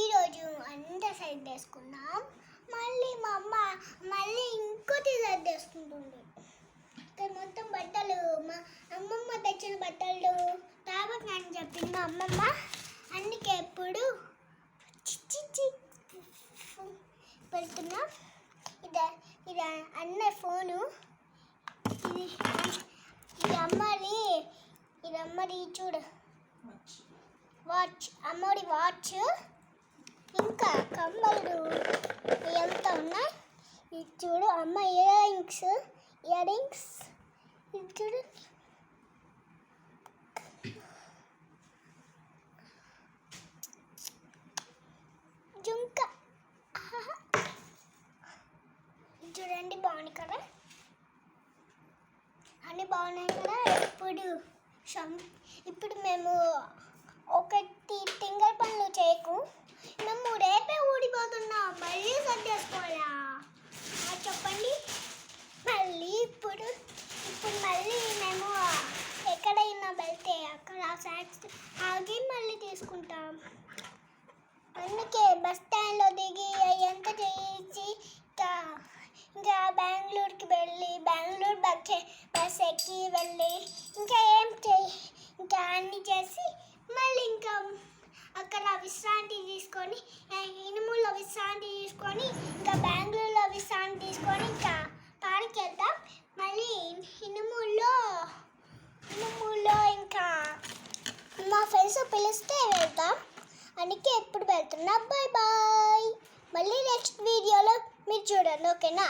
ఈరోజు అంత సైడ్ వేసుకున్నాం. మళ్ళీ మా అమ్మ ఇంకోటి సైడ్ వేసుకుంటుంది. ఇక్కడ మొత్తం బట్టలు మా అమ్మమ్మ తెచ్చిన బట్టలు తాబక్ అని చెప్పింది మా అమ్మమ్మ. అందుకే ఎప్పుడు పెడుతున్నా. ఇది అన్న ఫోను, ఇది అమ్మది చూడు వాచ్, అమ్మడి వాచ్. ఇంకా కమ్మలు ఎంత ఉన్నాయి. ఇది చూడు అమ్మ ఇయర్ రింగ్స్. ఇది చూడు జుంక. చూడండి బాగుంది కదా, అన్నీ బాగున్నాయి కదా. ఇప్పుడు మేము ఒకటి తింగర్ పనులు చేయకు, మేము రేపే ఊడిపోతున్నాం. మళ్ళీ సర్దేసుకోవాలా చెప్పండి. మళ్ళీ ఇప్పుడు మళ్ళీ మేము ఎక్కడైనా వెళ్తే అక్కడ స్నాక్స్ ఆగి మళ్ళీ తీసుకుంటాం. అందుకే బస్ స్టాండ్లో దిగి ఎంత చేయించి ఇంకా బెంగళూరుకి వెళ్ళి బెంగళూరు బస్ ఎక్కి వెళ్ళి ఇంకా అన్నీ చేసి మళ్ళీ ఇంకా అక్కడ విశ్రాంతి తీసుకొని ఇనుములో విశ్రాంతి తీసుకొని ఇంకా బెంగళూరులో విశ్రాంతి తీసుకొని ఇంకా పార్క్కి వెళ్తాం. మళ్ళీ ఇనుములో ఇంకా మా ఫ్రెండ్స్ పిలిస్తే వెళ్తాం. అందుకే ఎప్పుడు వెళ్తున్నా. Bye bye. మళ్ళీ నెక్స్ట్ వీడియోలో మీరు చూడండి, ఓకేనా?